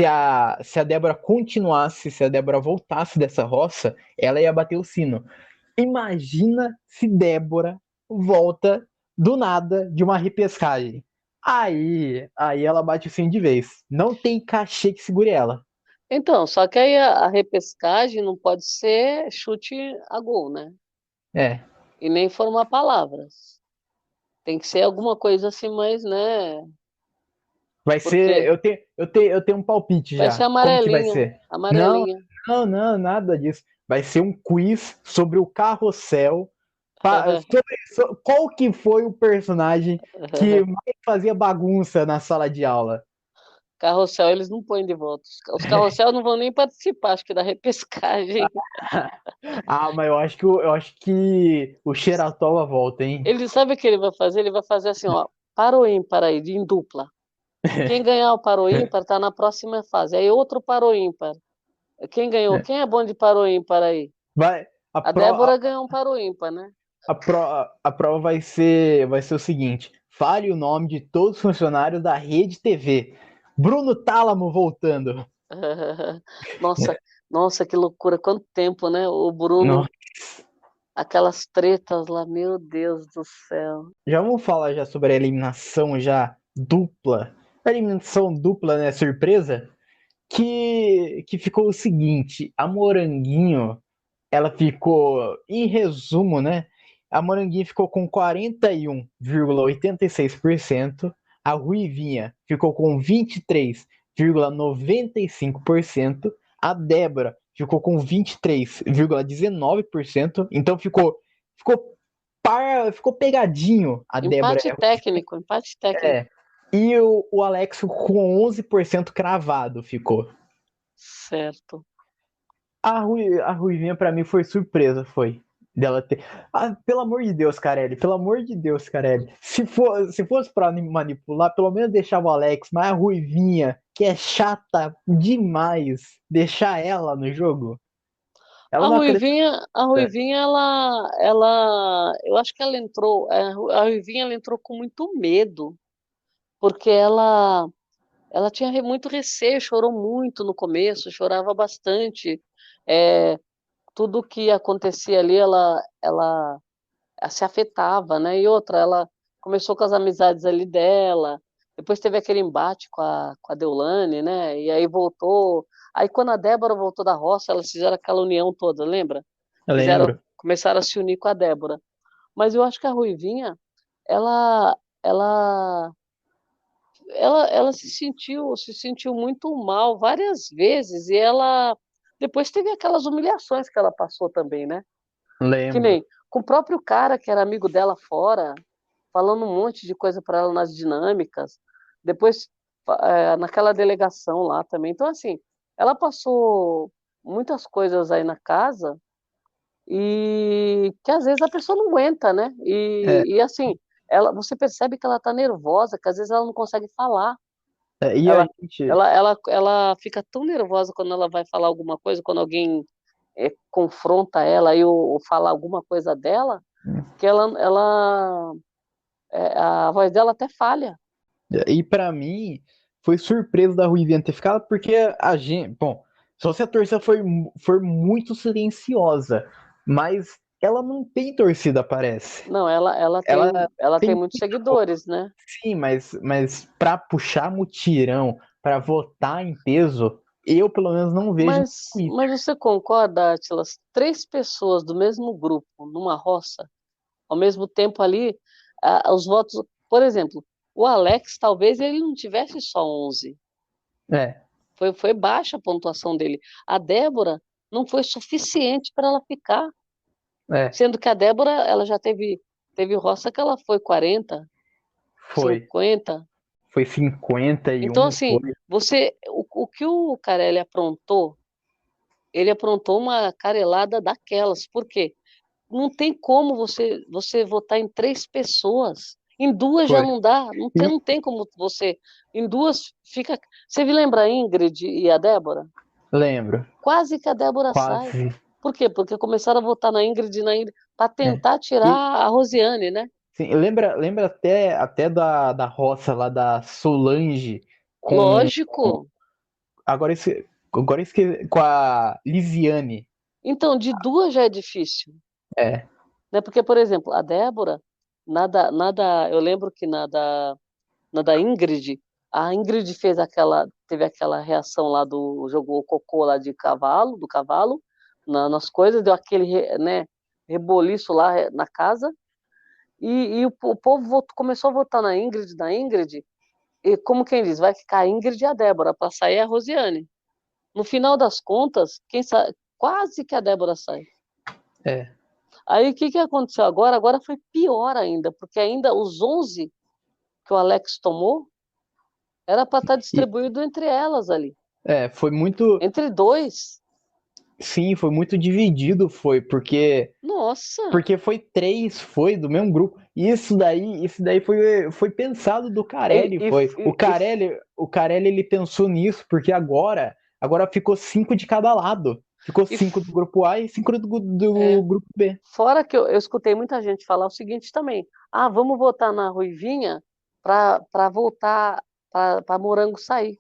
a Débora continuasse, se a Débora voltasse dessa roça, ela ia bater o sino. Imagina se Débora volta do nada de uma repescagem. Aí ela bate o sino de vez. Não tem cachê que segure ela. Então, só que aí a repescagem não pode ser chute a gol, né? É. E nem formar palavras. Tem que ser alguma coisa assim, mais, né? Vai ser. Porque Eu tenho um palpite vai ser já. Como que vai amarelinha, ser? Não, amarelinha. não, nada disso. Vai ser um quiz sobre o carrossel. Qual que foi o personagem que mais fazia bagunça na sala de aula? Carrossel eles não põem de volta. Os carrossel não vão nem participar, acho que da repescagem. Ah, mas eu acho que o Xeratola volta, hein? Ele sabe o que ele vai fazer? Ele vai fazer assim, ó, para o ímpar aí, em dupla. Quem ganhar o para o ímpar tá na próxima fase. Aí outro para o ímpar. Quem ganhou? Quem é bom de para o ímpar aí? Vai, a, A pro, a, Débora ganhou um para o ímpar, né? a prova vai ser o seguinte: fale o nome de todos os funcionários da Rede TV. Bruno Tálamo voltando. Nossa, nossa, que loucura, quanto tempo, né? O Bruno, Nossa. aquelas tretas lá, meu Deus do céu. Já vamos falar já sobre a eliminação já dupla. A eliminação dupla, né? Surpresa. Que ficou o seguinte: a Moranguinho, ela ficou, em resumo, né? A Moranguinho ficou com 41,86%, a Ruivinha ficou com 23,95%, a Débora ficou com 23,19%, então ficou pegadinho a Débora. Empate técnico, É, e o Alex com 11% cravado ficou. certo. A Ruivinha pra mim foi surpresa, foi. Dela ter. Ah, pelo amor de Deus, Carelli. Pelo amor de Deus, Carelli. Se fosse pra manipular, pelo menos deixava o Alex, mas a Ruivinha, que é chata demais, deixar ela no jogo. Ela não acrescenta. A Ruivinha, eu acho que ela entrou, a Ruivinha ela entrou com muito medo, porque ela tinha muito receio, chorou muito no começo, chorava bastante. É, tudo que acontecia ali, ela se afetava, né? E outra, ela começou com as amizades ali dela, depois teve aquele embate com a Deolane, né? E aí voltou. Aí quando a Débora voltou da roça, elas fizeram aquela união toda, lembra? Eu lembro. Começaram a se unir com a Débora. Mas eu acho que a Ruivinha, ela, ela, ela se sentiu muito mal várias vezes, e ela depois teve aquelas humilhações que ela passou também, né? Que Lembro. nem com o próprio cara que era amigo dela fora, falando um monte de coisa para ela nas dinâmicas. Depois, naquela delegação lá também. Então, assim, ela passou muitas coisas aí na casa e que às vezes a pessoa não aguenta, né? É, E assim, você percebe que ela tá nervosa, que às vezes ela não consegue falar. e a Ela, gente. ela fica tão nervosa quando ela vai falar alguma coisa, quando alguém confronta ela ou fala alguma coisa dela, que a voz dela até falha. E pra mim, foi surpresa da Ruivinha ter ficado, porque a gente. Bom, só se a torcida for muito silenciosa, mas ela não tem torcida, parece. Não, ela Ela tem tem muitos seguidores, né? sim, mas para puxar mutirão, para votar em peso, eu pelo menos não vejo no Twitter. Mas você concorda, Atlas? 3 pessoas do mesmo grupo, numa roça, ao mesmo tempo ali, os votos. Por exemplo, o Alex, talvez ele não tivesse só 11. É. Foi baixa a pontuação dele. A Débora não foi suficiente para ela ficar. É, Sendo que a Débora, ela já teve roça que ela foi 40, foi. 50. Foi Então, 51, assim, foi. o que o Carelli aprontou, ele aprontou uma carelada daquelas. Por quê? Não tem como você votar em 3 pessoas. Em duas já Foi. não dá. Não tem como você. Em duas fica. Você me lembra a Ingrid e a Débora? Lembro. Quase que a Débora sai. Quase. Por quê? Porque começaram a votar na Ingrid para É. tentar tirar E a Rosiane, né? sim, lembra até da roça lá da Solange com. Lógico. Agora esque, com a Lisiane. Então, de duas já é difícil. É, Né? Porque, por exemplo, a Débora, eu lembro que na da Ingrid, a Ingrid teve aquela reação lá jogou o cocô lá do cavalo, nas coisas, deu aquele, né, reboliço lá na casa, e o povo começou a votar na Ingrid, e como quem diz, vai ficar a Ingrid e a Débora, para sair a Rosiane. No final das contas, quase que a Débora sai. é. Aí o que que aconteceu agora? Agora foi pior ainda, porque ainda os 11 que o Alex tomou era para estar E, distribuído entre elas ali, foi muito. entre dois. Sim, foi muito dividido, foi, Nossa! porque foi três, foi do mesmo grupo. E isso daí foi pensado do E, Carelli, e, foi. O e, Carelli, o Carelli ele pensou nisso, porque agora ficou 5 de cada lado. Ficou e 5 do grupo A e 5 do é, grupo B. fora que eu escutei muita gente falar o seguinte também: ah, vamos votar na Ruivinha para voltar para Morango sair,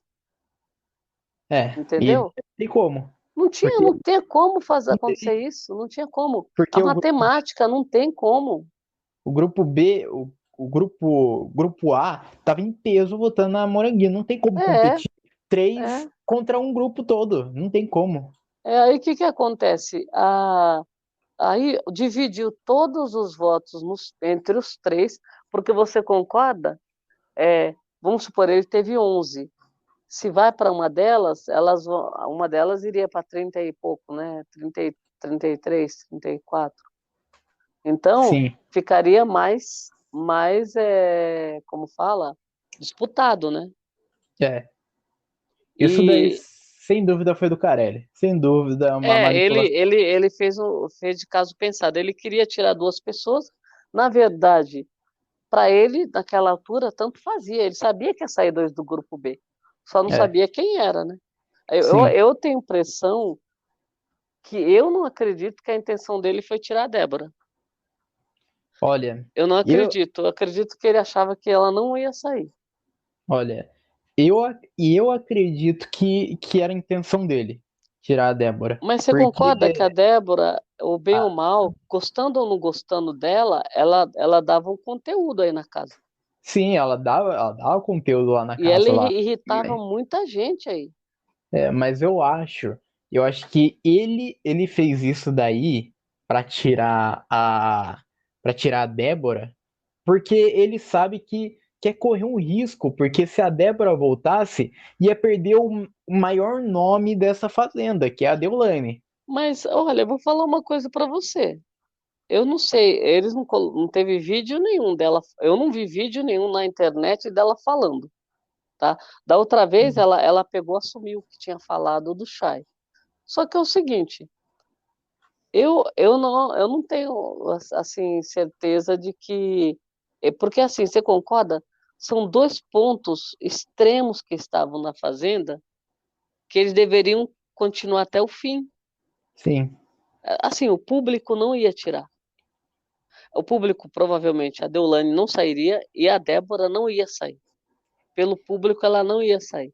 E entendeu? tem como. Não Porque, tinha como fazer acontecer isso, não tinha como. A porque matemática não tem como. o grupo B, o grupo A tava em peso votando na Moranguinho. Não tem como É, competir três é. contra um grupo todo. Não tem como. Aí o que que acontece? Aí dividiu todos os votos entre os três, porque você concorda? É, vamos supor, ele teve 11. Se vai para uma delas, uma delas iria para 30 e pouco, né? 33, 34. Então, Sim. ficaria como fala? Disputado, né? É. Isso daí, E sem dúvida, foi do Carelli. Sem dúvida, uma manipulação. ele fez de caso pensado. Ele queria tirar 2 pessoas. Na verdade, para ele, naquela altura, tanto fazia. Ele sabia que ia sair 2 do grupo B. Só não É, sabia quem era, né? sim. Eu tenho impressão que eu não acredito que a intenção dele foi tirar a Débora. Olha, Eu não eu, acredito. Eu acredito que ele achava que ela não ia sair. olha, eu acredito que era a intenção dele tirar a Débora. Mas você Porque, concorda que a Débora, ou bem ou ah, mal, gostando ou não gostando dela, ela dava um conteúdo aí na casa. sim, ela dava conteúdo lá na E ela casa lá. irritava muita gente aí. Mas eu acho que ele fez isso daí para tirar a Débora, porque ele sabe que quer correr um risco, porque se a Débora voltasse, ia perder o maior nome dessa fazenda, que é a Deolane. Mas, olha, eu vou falar uma coisa para você. Eu não sei, eles não teve vídeo nenhum dela. Eu não vi vídeo nenhum na internet dela falando, tá? Da outra vez ela pegou, assumiu que tinha falado do Chay. Só que é o seguinte, eu não tenho assim certeza de que porque assim, você concorda? São 2 pontos extremos que estavam na fazenda que eles deveriam continuar até o fim. Sim. Assim, o público não ia tirar. O público, provavelmente, a Deolane não sairia e a Débora não ia sair. Pelo público, ela não ia sair.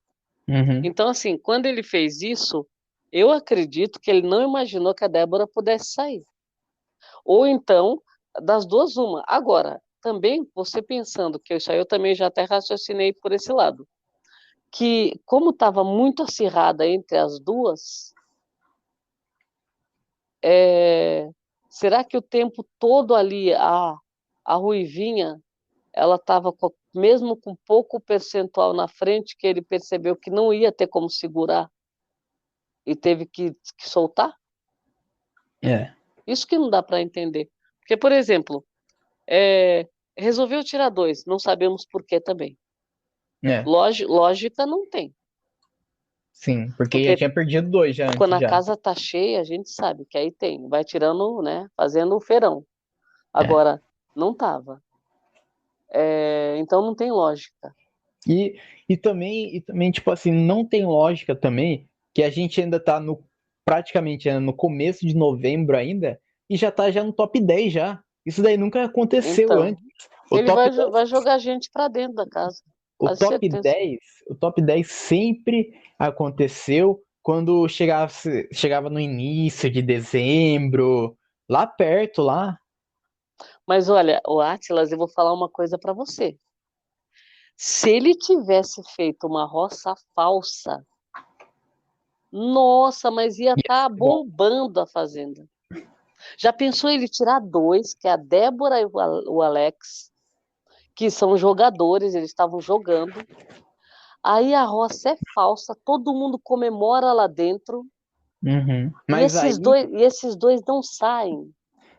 Uhum. Então, assim, quando ele fez isso, eu acredito que ele não imaginou que a Débora pudesse sair. Ou então, das duas, uma. Agora, também, você pensando que isso aí eu também já até raciocinei por esse lado, que como estava muito acirrada entre as duas, será que o tempo todo ali a Ruivinha ela estava mesmo com pouco percentual na frente, que ele percebeu que não ia ter como segurar e teve que soltar. É, Isso que não dá para entender. Porque, por exemplo, resolveu tirar dois, não sabemos por que também. é, Lógica não tem. sim, porque já Porque tinha perdido dois já quando antes a já. casa tá cheia, a gente sabe que aí tem, vai tirando, né, fazendo o feirão. É. Agora, não tava. Então não tem lógica. E, e também, tipo assim, não tem lógica também que a gente ainda tá praticamente no começo de novembro ainda e já tá já no top 10 já. Isso daí nunca aconteceu Então, antes. O ele top vai jogar a gente para dentro da casa, O quase top certeza. 10, o top 10 sempre aconteceu quando chegava no início de dezembro, lá perto, lá. Mas olha, o Atlas, eu vou falar uma coisa para você. Se ele tivesse feito uma roça falsa, nossa, mas ia Ia estar ser bom. bombando a fazenda. Já pensou ele tirar dois, que é a Débora e o Alex, que são jogadores, eles estavam jogando. Aí a roça é falsa, todo mundo comemora lá dentro, Uhum. e esses dois não saem.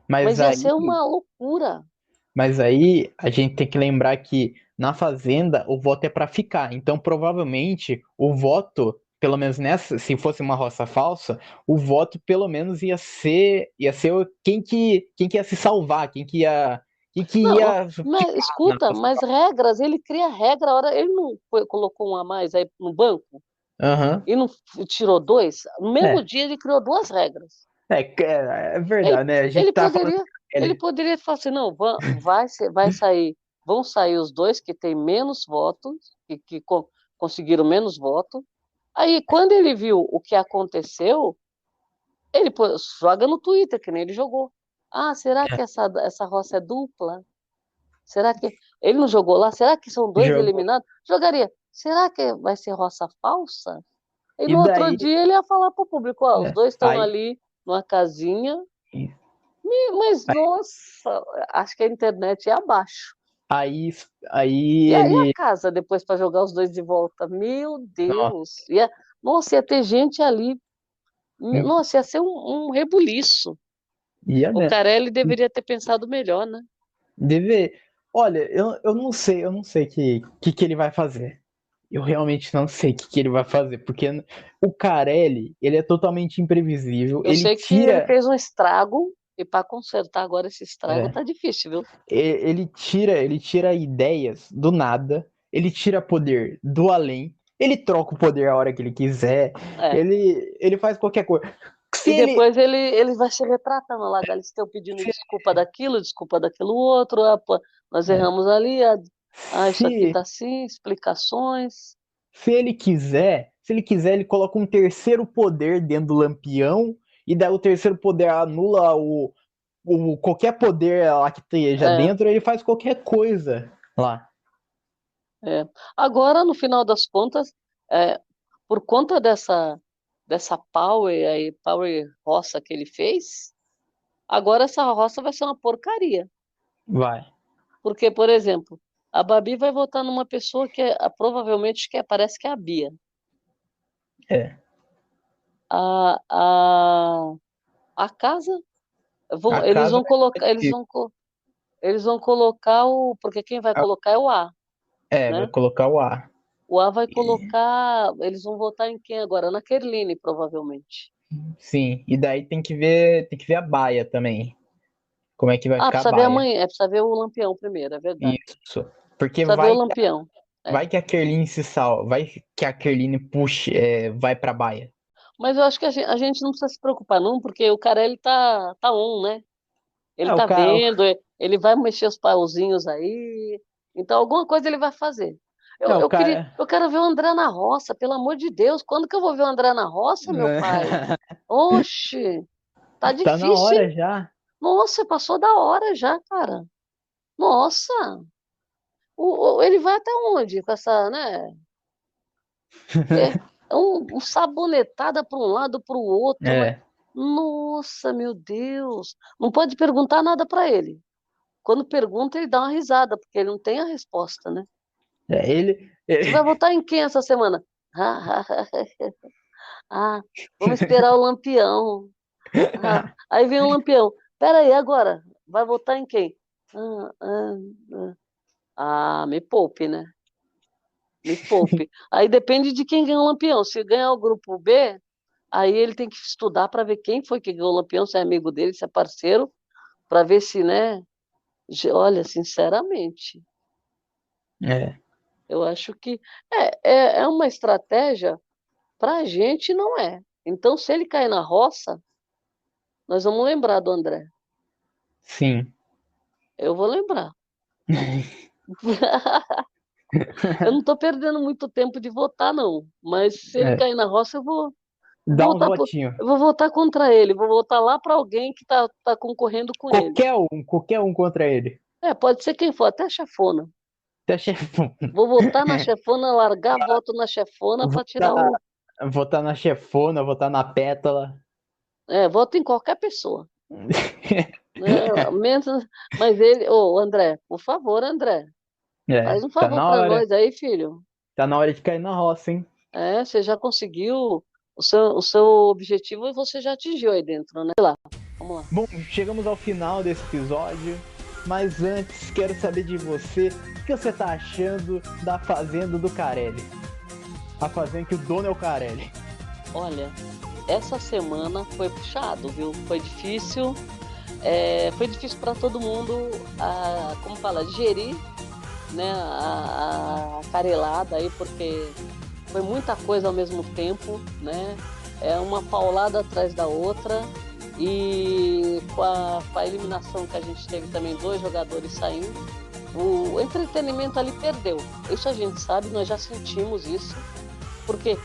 Mas Mas ia aí, ser uma loucura. mas aí a gente tem que lembrar que na Fazenda o voto é para ficar. Então provavelmente o voto, pelo menos nessa, se fosse uma roça falsa, o voto pelo menos ia ser quem que ia se salvar, quem que ia Não, mas ficar na escuta, roça mas falsa. regras, ele cria regra, a hora ele não colocou um a mais aí no banco Aham. e não tirou dois, no mesmo É. dia ele criou duas regras. É Ele, verdade, né? A gente ele tá falando poderia, ele dele. poderia falar assim, não, vai sair, vão sair os dois que têm menos votos, que conseguiram menos votos. Aí, quando ele viu o que aconteceu, ele joga no Twitter, que nem ele jogou. Ah, será que essa roça é dupla? Será que ele não jogou lá? Será que são dois Jogou. eliminados? Jogaria. Será que vai ser roça falsa? E E no outro daí, dia ele ia falar para o público, ó, os é, dois estão aí, ali numa casinha. Mas nossa, acho que a internet é abaixo. aí, aí E a ele. casa depois para jogar os dois de volta? Meu Nossa, Deus! Nossa, ia ter gente ali. Nossa, ia ser um rebuliço. ia O mesmo. Carelli deveria ter pensado melhor, né? Deve. Olha, eu não sei o que ele vai fazer. Eu realmente não sei o que ele vai fazer, porque o Carelli, ele é totalmente imprevisível. Eu Ele sei que ele tira, fez um estrago e para consertar agora esse estrago é, tá difícil, viu? ele tira ideias do nada, ele tira poder do além, ele troca o poder a hora que ele quiser, É. ele faz qualquer coisa. Se E ele, depois ele vai se retratando lá, Galisteu pedindo desculpa daquilo outro, pô, nós é, erramos ali, isso aqui se tá assim, explicações. Se ele quiser, ele coloca um terceiro poder dentro do Lampião, e daí o terceiro poder anula qualquer poder lá que esteja É, dentro, ele faz qualquer coisa lá. é. Agora, no final das contas, é, por conta dessa Power roça que ele fez, agora essa roça vai ser uma porcaria. Vai. Porque, por exemplo, a Babi vai votar numa pessoa que provavelmente parece que é a Bia. É. A, a, a casa, A eles casa vão vai colocar, ser. eles vão colocar porque quem vai colocar é o A, Vai né? colocar o A. O A vai colocar, eles vão votar em quem agora? Na Kerline, provavelmente. Sim, e daí tem que ver a baia também. Como é que vai Ah, ficar a precisa ver baia. amanhã, precisa ver o Lampião primeiro, é verdade. Isso. Porque Precisa ver o vai, Lampião. É. vai que a Kerline se salva, vai que a Kerline puxe, vai pra baia. Mas eu acho que a gente não precisa se preocupar, não, porque o cara ele tá on, né? Ele O tá cara, vendo, ele vai mexer os pauzinhos aí. Então, alguma coisa ele vai fazer. Eu, o eu queria, cara, eu quero ver o André na roça, pelo amor de Deus. Quando que eu vou ver o André na roça, meu pai? Oxe, tá tá na difícil, hora hein? já. Nossa, passou da hora já, cara. Nossa, ele vai até onde com essa, né? É, um sabonetada para um lado, para o outro, mas É, nossa, meu Deus, não pode perguntar nada para ele. quando pergunta, ele dá uma risada, porque ele não tem a resposta, né? Ele, Você vai votar em quem essa semana? Ah, vamos esperar o Lampião. Aí vem o Lampião. Pera aí, agora, vai votar em quem? Me poupe, né? Me poupe. Aí depende de quem ganhou o Lampião. Se ganhar o grupo B, aí ele tem que estudar para ver quem foi que ganhou o Lampião, se é amigo dele, se é parceiro, para ver se, né? Olha, sinceramente, é, eu acho que é uma estratégia para a gente, não é. Então, se ele cair na roça, nós vamos lembrar do André. sim. Eu vou lembrar. Eu não estou perdendo muito tempo de votar, não. Mas se ele É, cair na roça, eu dá vou uns votar votinhos. eu vou votar contra ele. Vou votar lá para alguém que tá concorrendo com ele. Qualquer um contra ele. Pode ser quem for, até a chefona. Até chefão. Vou votar na chefona, largar voto na chefona para tirar Votar, o. votar na chefona, votar na pétala. Voto em qualquer pessoa. Né? Mas ele. Ô, André, por favor, André, É, faz um tá favor na para hora. nós aí, filho. Tá na hora de cair na roça, hein? Você já conseguiu o seu objetivo e você já atingiu aí dentro, né? Sei lá, vamos lá. Bom, chegamos ao final desse episódio, mas antes quero saber de você o que você tá achando da Fazenda do Carelli. A Fazenda que o dono é o Carelli. Olha, essa semana foi puxado, viu? Foi difícil. Foi difícil para todo mundo, como fala, digerir, né, a carelada aí, porque foi muita coisa ao mesmo tempo, né? É uma paulada atrás da outra. E com a eliminação que a gente teve também, 2 jogadores saindo, o entretenimento ali perdeu. Isso a gente sabe, nós já sentimos isso, porque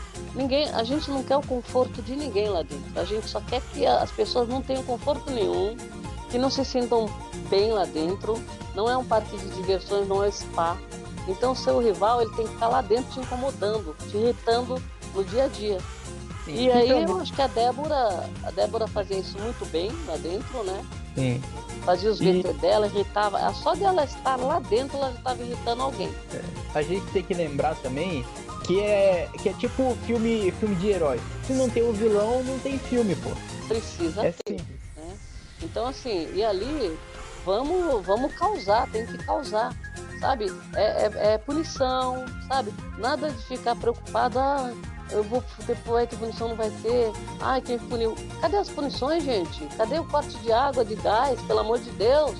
a gente não quer o conforto de ninguém lá dentro. A gente só quer que as pessoas não tenham conforto nenhum, que não se sintam bem lá dentro. Não é um parque de diversões, não é spa. Então, o seu rival, ele tem que estar lá dentro te incomodando, te irritando no dia a dia. Sim. E aí eu acho que a Débora fazia isso muito bem lá dentro, né? Sim. Fazia os VT dela, irritava. Só dela estar lá dentro, ela já estava irritando alguém. A gente tem que lembrar também que é tipo filme de herói. Se não tem o vilão, não tem filme, pô. Precisa É ter, simples. né? Então, assim, e ali, vamos causar, tem que causar, sabe? É punição, sabe? Nada de ficar preocupado, eu vou depois que punição não vai ter. Quem puniu? Cadê as punições, gente? Cadê o corte de água, de gás, pelo amor de Deus?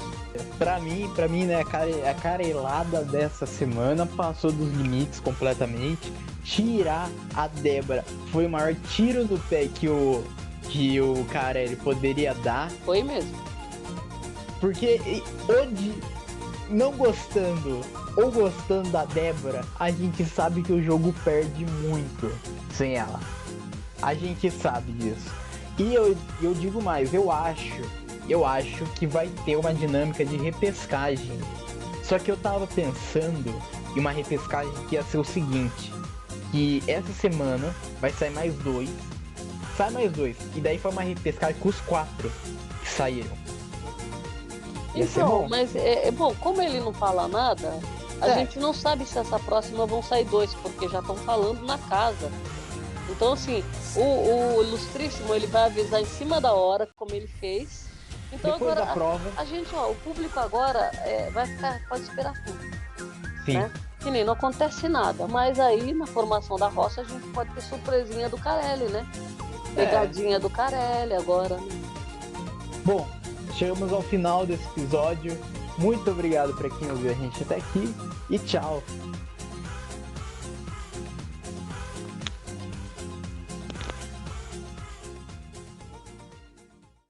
Pra mim, né, a carelada dessa semana passou dos limites completamente. Tirar a Débora foi o maior tiro do pé que o Carelli poderia dar. Foi mesmo. Porque onde não gostando ou gostando da Débora, a gente sabe que o jogo perde muito sem ela. A gente sabe disso. E eu digo mais, eu acho que vai ter uma dinâmica de repescagem. Só que eu tava pensando em uma repescagem que ia ser o seguinte, que essa semana vai sair mais 2. Sai mais 2. E daí foi uma repescagem com os 4 que saíram. Ia ser bom. Mas bom, como ele não fala nada, a gente não sabe se essa próxima vão sair 2, porque já estão falando na casa. Então, assim, o Ilustríssimo, ele vai avisar em cima da hora, como ele fez. Então, depois agora, da prova. a gente, o público agora pode esperar tudo. Sim. Né? Que nem não acontece nada. Mas aí, na formação da roça, a gente pode ter surpresinha do Carelli, né? Pegadinha do Carelli agora, né? Bom, chegamos ao final desse episódio. Muito obrigado para quem ouviu a gente até aqui e tchau!